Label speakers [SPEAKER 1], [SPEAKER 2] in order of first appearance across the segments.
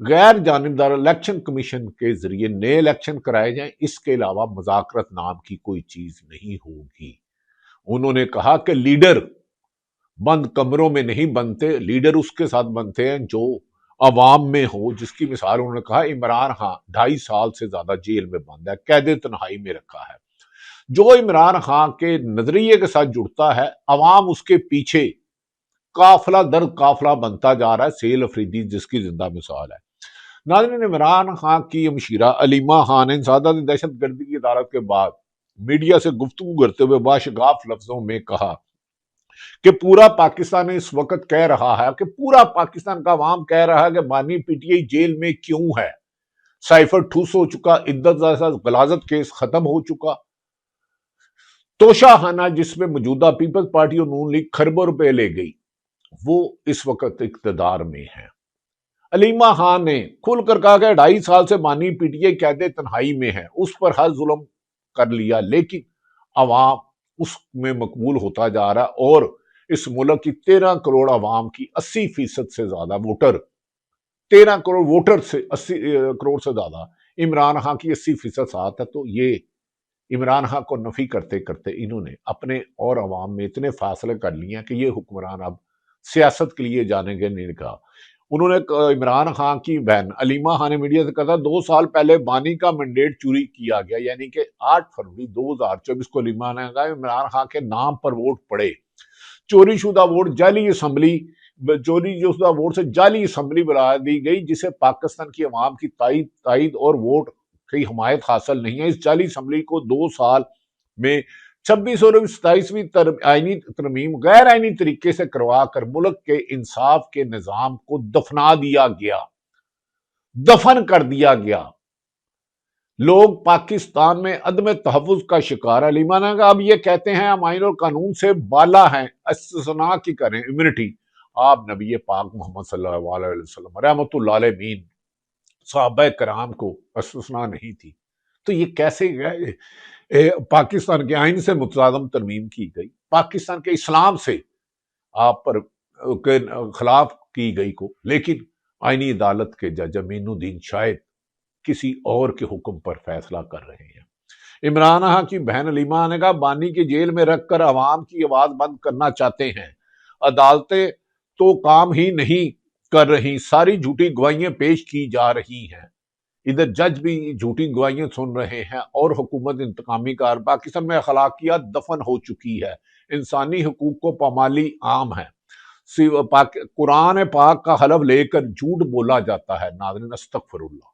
[SPEAKER 1] غیر جانبدار election commission کے ذریعے نئے الیکشن کرائے جائیں، اس کے علاوہ مذاکرت نام کی کوئی چیز نہیں ہوگی۔ انہوں نے کہا کہ لیڈر بند کمروں میں نہیں بنتے، لیڈر اس کے ساتھ بنتے ہیں جو عوام میں ہو، جس کی مثال انہوں نے کہا عمران خان 2.5 سال سے زیادہ جیل میں بند ہے، قید تنہائی میں رکھا ہے۔ جو عمران خان کے نظریے کے ساتھ جڑتا ہے، عوام اس کے پیچھے قافلہ در قافلہ بنتا جا رہا ہے، سیل افریدی جس کی زندہ مثال ہے۔ ناظرین، عمران خان کی مشیرہ علیمہ خان نے انسداد دہشت گردی کی عدالت کے بعد میڈیا سے گفتگو کرتے ہوئے باشگاف لفظوں میں کہا کہ پورا پاکستان اس وقت کہہ رہا ہے کہ پورا پاکستان کا عوام کہہ رہا ہے کہ بانی پی ٹی آئی جیل میں کیوں ہے، سائفر ٹھوس ہو چکا، عدت جیسا غلاظت کیس ختم ہو چکا، توشہ خانہ جس میں موجودہ پیپلز پارٹی اور نون لیگ کھربوں روپے لے گئی، وہ اس وقت اقتدار میں ہے۔ علیمہ خان نے کھل کر کہا کہ 2.5 سال سے بانی پی ٹی آئی قید تنہائی میں ہے، اس پر ہر ظلم کر لیا، لیکن عوام اس میں مقبول ہوتا جا رہا، اور اس ملک کی 13 کروڑ عوام کی 80% سے زیادہ ووٹر، 13 کروڑ ووٹر سے 80 کروڑ سے زیادہ عمران خان کی 80% ساتھ ہے۔ تو یہ عمران خان کو نفی کرتے کرتے انہوں نے اپنے اور عوام میں اتنے فاصلے کر لیے کہ یہ حکمران اب سیاست کے لیے جانے گے نہیں کہا۔ انہوں نے عمران خان کی بہن علیمہ خان نے میڈیا سے کہا تھا 2 سال پہلے بانی کا مینڈیٹ چوری کیا گیا، یعنی کہ 8 فروری 2024 کو علیمہ نے کہا عمران خان کے نام پر ووٹ پڑے، چوری شدہ ووٹ، جعلی اسمبلی، چوری شدہ ووٹ سے جعلی اسمبلی بنا دی گئی، جسے پاکستان کی عوام کی تائید اور ووٹ کی حمایت حاصل نہیں ہے۔ اس جعلی اسمبلی کو 2 سال میں 26 اور 27ویں آئینی ترمیم غیر آئینی طریقے سے کروا کر ملک کے انصاف کے نظام کو دفنا دیا گیا، دفن کر دیا گیا۔ لوگ پاکستان میں عدم تحفظ کا شکار ہے۔ علیمہ نے کہا اب یہ کہتے ہیں ہم آئین اور قانون سے بالا ہیں، استثناء کی کریں امیونٹی۔ آپ نبی پاک محمد صلی اللہ علیہ وسلم رحمت اللہ علیہ صحابہ کرام کو استثناء نہیں تھی، تو یہ کیسے پاکستان کے آئین سے متصادم ترمیم کی گئی، پاکستان کے اسلام سے آپ پر خلاف کی گئی کو، لیکن آئینی عدالت کے جج امین الدین شاہد کسی اور کے حکم پر فیصلہ کر رہے ہیں۔ عمران خان کی بہن علیمہ نے کہا بانی کے جیل میں رکھ کر عوام کی آواز بند کرنا چاہتے ہیں، عدالتیں تو کام ہی نہیں کر رہی، ساری جھوٹی گواہیاں پیش کی جا رہی ہیں، ادھر جج بھی جھوٹی گواہیاں سن رہے ہیں، اور حکومت انتقامی کار۔ پاکستان میں اخلاقیات دفن ہو چکی ہے، انسانی حقوق کو پامالی عام ہے، قرآن پاک کا حلف لے کر جھوٹ بولا جاتا ہے۔ ناظرین استغفر اللہ،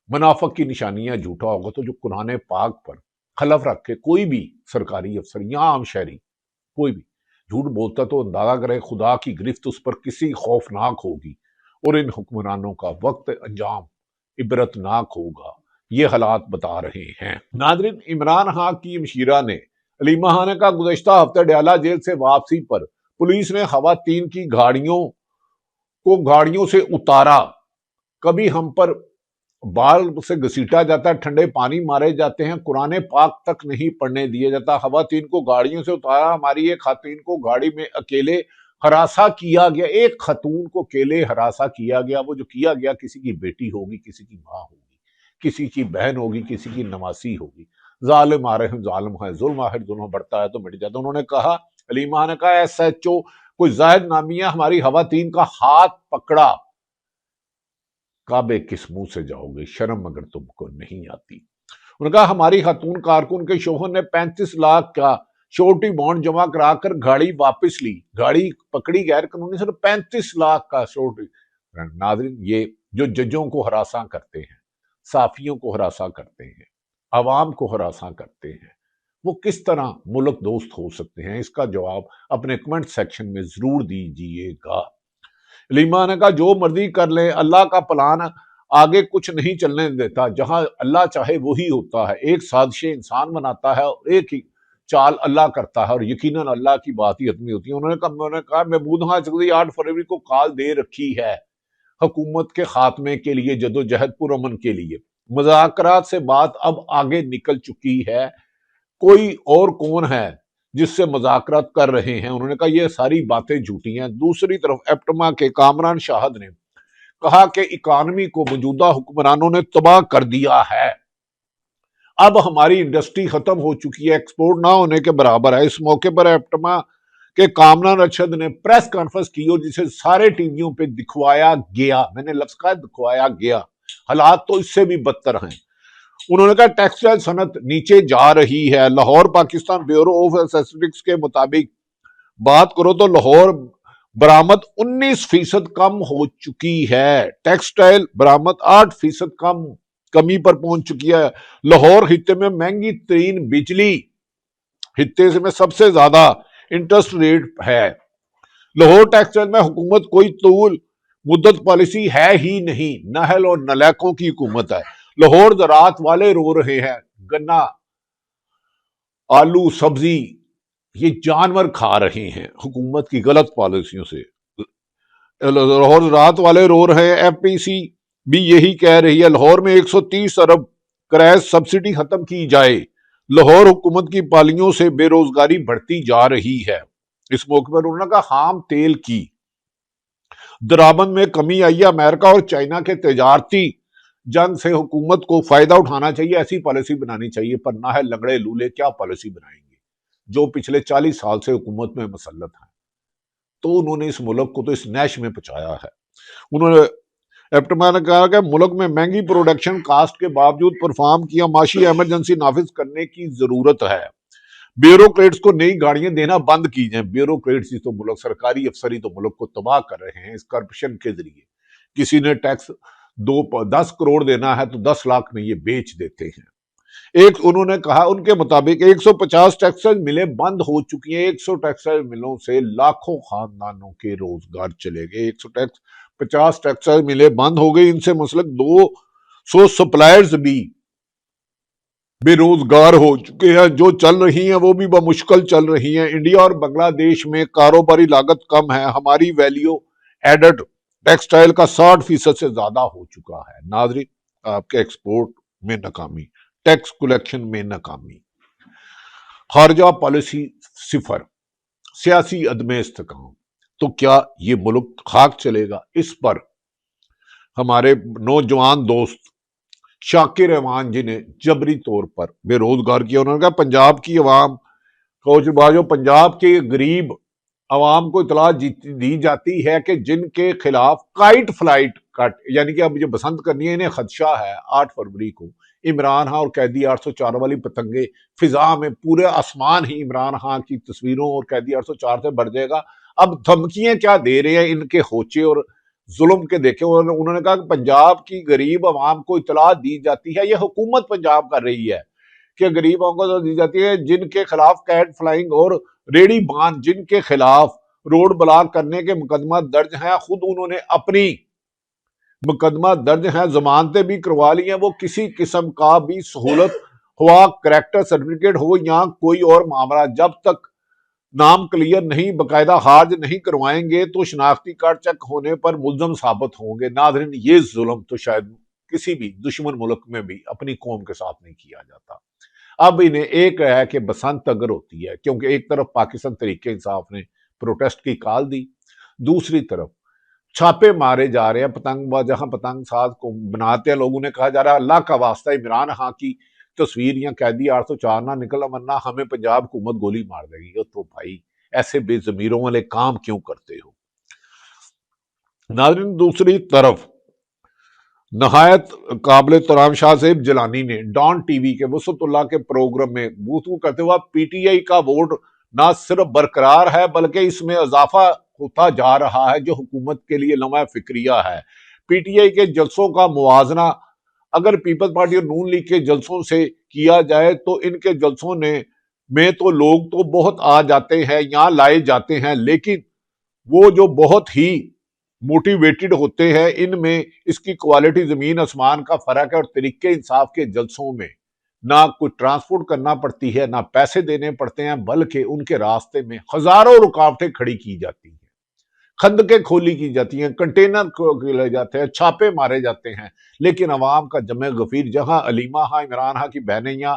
[SPEAKER 1] منافق کی نشانیاں جھوٹا ہوگا تو جو قرآن پاک پر حلف رکھ کے کوئی بھی سرکاری افسر یا عام شہری کوئی بھی جھوٹ بولتا تو اندازہ کرے خدا کی گرفت اس پر کسی خوفناک ہوگی، اور ان حکمرانوں کا وقت انجام عبرتناک ہوگا، یہ حالات بتا رہے ہیں۔ ناظرین، عمران خان کی مشیرہ نے علیمہ خان نے کہا گزشتہ ہفتے ڈیالہ جیل سے واپسی پر پولیس نے خواتین کی گاڑیوں سے اتارا، کبھی ہم پر بال سے گھسیٹا جاتا ہے، ٹھنڈے پانی مارے جاتے ہیں، قرآن پاک تک نہیں پڑھنے دیا جاتا، خواتین کو گاڑیوں سے اتارا، ہماری ایک خاتون کو گاڑی میں اکیلے ہراساں کیا گیا، ایک خاتون کو اکیلے ہراساں کیا گیا، وہ جو کیا گیا کسی کی بیٹی ہوگی، کسی کی ماں ہوگی، کسی کی بہن ہوگی، کسی کی نواسی ہوگی۔ ظالم آ رہے ہیں، ظالم ہے، ظلم آخر ظلم بڑھتا ہے تو مٹ جاتا ہے۔ انہوں نے کہا، علیمہ نے کہا ایس ایچ او کوئی زاہد نامیہ ہماری خواتین کا ہاتھ پکڑا، کعبے کس منہ سے جاؤ گے، شرم اگر تم کو نہیں آتی۔ انہوں نے کہا ہماری خاتون کارکن کے شوہر نے 35 لاکھ کا شورٹی بانڈ جمع کرا کر گاڑی واپس لی، گاڑی پکڑی غیر قانونی، صرف 35 لاکھ کا شورٹی۔ ناظرین، یہ جو ججوں کو ہراساں کرتے ہیں، صحافیوں کو ہراساں کرتے ہیں، عوام کو ہراساں کرتے ہیں، وہ کس طرح ملک دوست ہو سکتے ہیں؟ اس کا جواب اپنے کمنٹ سیکشن میں ضرور دیجئے گا۔ علیمہ نے کہا جو مرضی کر لیں، اللہ کا پلان آگے کچھ نہیں چلنے دیتا، جہاں اللہ چاہے وہی ہوتا ہے، ایک سازشیں انسان بناتا ہے اور ایک ہی چال اللہ کرتا ہے، اور یقیناً اللہ کی بات ہی حتمی ہوتی ہے۔ انہوں نے کہا محمود خان چودھری 8 فروری کو کال دے رکھی ہے حکومت کے خاتمے کے لیے، جدوجہد پرامن کے لیے، مذاکرات سے بات اب آگے نکل چکی ہے، کوئی اور کون ہے جس سے مذاکرات کر رہے ہیں؟ انہوں نے کہا یہ ساری باتیں جھوٹی ہیں۔ دوسری طرف ایپٹما کے کامران شاہد نے کہا کہ اکانومی کو موجودہ حکمرانوں نے تباہ کر دیا ہے، اب ہماری انڈسٹری ختم ہو چکی ہے، ایکسپورٹ نہ ہونے کے برابر ہے۔ اس موقع پر ایپٹما کے کامنا رشد نے پریس کانفرنس کی اور جسے سارے ٹی ویوں پہ دکھوایا گیا، میں نے لفظ کہا دکھوایا گیا، حالات تو اس سے بھی بدتر ہیں۔ انہوں نے کہا ٹیکسٹائل صنعت نیچے جا رہی ہے۔ Lahore Pakistan bureau of statistics کے مطابق بات کرو تو لاہور برآمد 19% کم ہو چکی ہے، ٹیکسٹائل برآمد 8% کمی پر پہنچ چکی ہے۔ لاہور خطے میں مہنگی ترین بجلی خطے میں سب سے زیادہ انٹرسٹ ریٹ ہے۔ لاہور ٹیکسٹائل میں حکومت کوئی طول مدت پالیسی ہے ہی نہیں، نحل اور نلیکوں کی حکومت ہے۔ لاہور زراعت والے رو رہے ہیں، گنا، آلو، سبزی یہ جانور کھا رہے ہیں حکومت کی غلط پالیسیوں سے۔ لاہور زراعت والے رو رہے ہیں، ایف پی سی بھی یہی کہہ رہی ہے۔ لاہور میں 130 ارب کرائے سبسڈی ختم کی جائے۔ لاہور حکومت کی پالیوں سے بے روزگاری بڑھتی جا رہی ہے۔ اس موقع پر انہوں نے کہا خام تیل کی درآمد میں کمی آئی ہے، امریکہ اور چائنا کے تجارتی جنگ سے حکومت کو فائدہ اٹھانا چاہیے، ایسی پالیسی بنانی چاہیے، پر نہ ہے لنگڑے لولے کیا پالیسی بنائیں گے جو پچھلے 40 سال سے حکومت میں مسلط ہیں۔ تو انہوں نے اس ملک کو تو اس نیش میں پہنچایا ہے۔ انہوں نے ایپٹما نے کہا کہ ملک میں مہنگی پروڈکشن کاسٹ کے باوجود پرفارم کیا معاشی ایمرجنسی نافذ کرنے کی ضرورت ہے۔ بیوروکریٹس کو نئی گاڑیاں دینا بند کی جائیں۔ بیوروکریٹس ہی تو ملک، سرکاری افسری تو ملک کو تباہ کر رہے ہیں اس کرپشن کے ذریعے۔ کسی نے ٹیکس 10 کروڑ دینا ہے تو 10 لاکھ میں یہ بیچ دیتے ہیں۔ انہوں نے کہا ان کے مطابق 150 ٹیکسٹائل ملیں بند ہو چکی ہیں۔ 100 ٹیکسٹائل ملوں سے لاکھوں خاندانوں کے روزگار چلے گئے۔ 150 ٹیکسٹائل ملیں بند ہو گئی، ان سے مسلک 200 سپلائرز بھی بے روزگار ہو چکے ہیں، جو چل رہی ہیں وہ بھی بمشکل چل رہی ہیں۔ انڈیا اور بنگلہ دیش میں کاروباری لاگت کم ہے، ہماری ویلیو ایڈڈ ٹیکسٹائل کا 60% سے زیادہ ہو چکا ہے۔ ناظرین، آپ کے ایکسپورٹ میں ناکامی، ٹیکس کلیکشن میں ناکامی، خارجہ پالیسی صفر، سیاسی عدم استحکام، تو کیا یہ ملک خاک چلے گا؟ اس پر ہمارے نوجوان دوست شاکر احمان جی نے جبری طور پر بے روزگار کیا۔ انہوں نے کہا پنجاب کی عوام کو، پنجاب کے غریب عوام کو اطلاع دی جاتی ہے کہ جن کے خلاف کائٹ فلائٹ کٹ، یعنی کہ اب جو بسنت کرنی ہے انہیں خدشہ ہے، 8 فروری کو عمران خان اور قیدی 804 والی پتنگیں فضا میں، پورے آسمان ہی عمران خان کی تصویروں اور قیدی 804 سے بھر جائے گا۔ اب دھمکیاں کیا دے رہے ہیں ان کے ہوچے اور ظلم کے دیکھے۔ انہوں نے کہا کہ پنجاب کی غریب عوام کو اطلاع دی جاتی ہے، یہ حکومت پنجاب کر رہی ہے کہ غریب عوام کو دی جاتی ہے جن کے خلاف کیٹ فلائنگ اور ریڑی بان، جن کے خلاف روڈ بلاک کرنے کے مقدمہ درج ہیں، خود انہوں نے اپنی مقدمہ درج ہیں، ضمانتیں بھی کروا لی ہیں، وہ کسی قسم کا بھی سہولت ہوا، کریکٹر سرٹیفکیٹ ہو یا کوئی اور معاملہ، جب تک نام کلیئر نہیں، باقاعدہ خارج نہیں کروائیں گے تو شناختی کارڈ چیک ہونے پر ملزم ثابت ہوں گے۔ ناظرین، یہ ظلم تو شاید کسی بھی دشمن ملک میں بھی اپنی قوم کے ساتھ نہیں کیا جاتا۔ اب انہیں ایک ہے کہ بسنت اگر ہوتی ہے، کیونکہ ایک طرف پاکستان تحریک انصاف نے پروٹیسٹ کی کال دی، دوسری طرف چھاپے مارے جا رہے ہیں، پتنگ جہاں پتنگ ساز کو بناتے ہیں لوگوں نے کہا جا رہا ہے اللہ کا واسطہ عمران خان کی تصویر یا قیدی 804 نہ نکل ورنہ ہمیں پنجاب حکومت گولی مار دے گی۔ تو بھائی ایسے بے ضمیروں والے کام کیوں کرتے ہو؟ ناظرین، دوسری طرف نہایت قابل احترام شاہ زیب جیلانی نے ڈان ٹی وی کے وسعت اللہ کے پروگرام میں گفتگو کرتے ہوئے پی ٹی آئی کا ووٹ نہ صرف برقرار ہے بلکہ اس میں اضافہ ہوتا جا رہا ہے، جو حکومت کے لیے لمحہ فکریہ ہے۔ پی ٹی آئی کے جلسوں کا موازنہ اگر پیپلز پارٹی اور نون لیگ کے جلسوں سے کیا جائے تو ان کے جلسوں میں تو لوگ تو بہت آ جاتے ہیں، یہاں لائے جاتے ہیں، لیکن وہ جو بہت ہی موٹیویٹڈ ہوتے ہیں، ان میں اس کی کوالٹی زمین آسمان کا فرق ہے۔ اور طریقے انصاف کے جلسوں میں نہ کوئی ٹرانسپورٹ کرنا پڑتی ہے، نہ پیسے دینے پڑتے ہیں، بلکہ ان کے راستے میں ہزاروں رکاوٹیں کھڑی کی جاتی ہیں، خندقیں کھولی کی جاتی ہیں، کنٹینر کھولے جاتے ہیں، چھاپے مارے جاتے ہیں، لیکن عوام کا جمع غفیر، جہاں علیمہ خان عمران خان کی بہنیں یا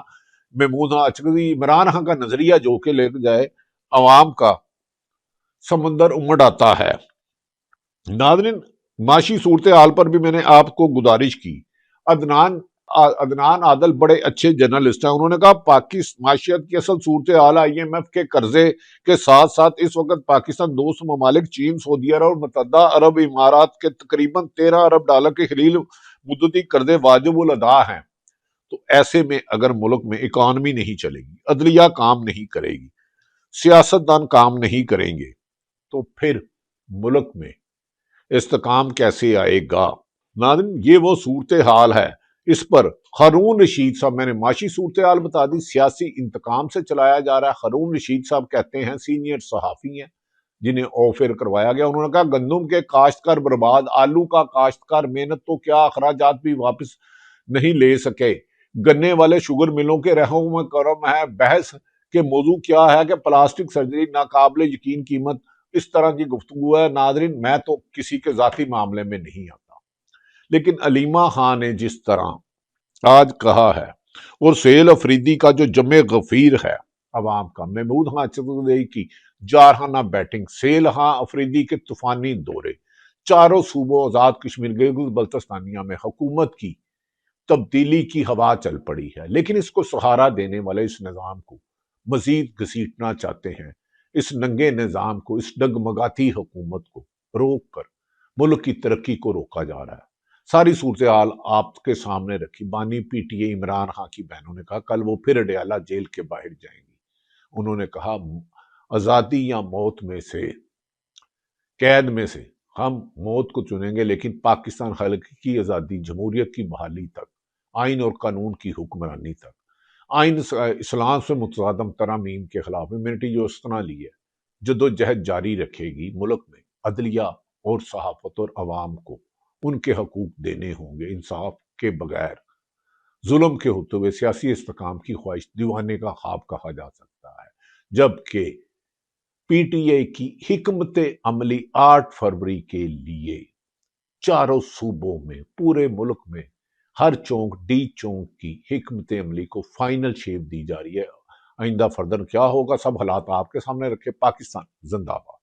[SPEAKER 1] میمونہ اچکزئی عمران خان کا نظریہ جو کہ لے جائے، عوام کا سمندر امڑ آتا ہے۔ ناظرین، معاشی صورتحال پر بھی میں نے آپ کو گزارش کی۔ عدنان عادل بڑے اچھے جرنلسٹ ہیں، انہوں نے کہا معاشیت کی اصل صورتحال IMF کے قرضے کے ساتھ ساتھ اس وقت پاکستان دوست ممالک چین، سعودی عرب اور متحدہ عرب امارات کے تقریباً $13 ارب کے خلیل مدتی قرضے واجب الادا ہیں۔ تو ایسے میں اگر ملک میں اکانومی نہیں چلے گی، عدلیہ کام نہیں کرے گی، سیاستدان کام نہیں کریں گے، تو پھر ملک میں استحکام کیسے آئے گا؟ ناظرین، یہ وہ صورتحال ہے، اس پر ہارون رشید صاحب، میں نے معاشی صورتحال بتا دی، سیاسی انتقام سے چلایا جا رہا ہے۔ ہارون رشید صاحب کہتے ہیں، سینئر صحافی ہیں جنہیں آفر کروایا گیا، انہوں نے کہا گندم کے کاشتکار برباد، آلو کا کاشتکار محنت تو کیا اخراجات بھی واپس نہیں لے سکے، گنے والے شوگر ملوں کے رہوں میں کرم ہے۔ بحث کے موضوع کیا ہے کہ پلاسٹک سرجری ناقابل یقین قیمت، اس طرح کی گفتگو ہے۔ ناظرین، میں تو کسی کے ذاتی معاملے میں نہیں آتا، لیکن علیمہ خان نے جس طرح آج کہا ہے، اور سہیل افریدی کا جو جمع غفیر ہے عوام کا، محمود خان چودھری کی جارحانہ بیٹنگ، سہیل خان افریدی کے طوفانی دورے، چاروں صوبوں آزاد کشمیر گلگت بلتستانیہ میں حکومت کی تبدیلی کی ہوا چل پڑی ہے، لیکن اس کو سہارا دینے والے اس نظام کو مزید گھسیٹنا چاہتے ہیں۔ اس ننگے نظام کو، اس ڈگمگاتی حکومت کو روک کر ملک کی ترقی کو روکا جا رہا ہے۔ ساری صورتحال آپ کے سامنے رکھی۔ بانی PTI عمران خان کی بہنوں نے کہا کل وہ پھر اڈیالہ جیل کے باہر جائیں گی۔ انہوں نے کہا آزادی یا موت میں سے، قید میں سے ہم موت کو چنیں گے، لیکن پاکستان خلق کی آزادی، جمہوریت کی بحالی تک، آئین اور قانون کی حکمرانی تک، آئین اسلام سے متصادم ترامیم کے خلاف امیونٹی جو استنا لی ہے، جدوجہد جاری رکھے گی۔ ملک میں عدلیہ اور صحافت اور عوام کو ان کے حقوق دینے ہوں گے۔ انصاف کے بغیر ظلم کے ہوتے ہوئے سیاسی استحکام کی خواہش دیوانے کا خواب کہا جا سکتا ہے، جبکہ PTI کی حکمت عملی 8 فروری کے لیے چاروں صوبوں میں، پورے ملک میں، ہر چونک ڈی چونک کی حکمت عملی کو فائنل شیپ دی جا رہی ہے۔ آئندہ فردر کیا ہوگا، سب حالات آپ کے سامنے رکھے۔ پاکستان زندہ باد۔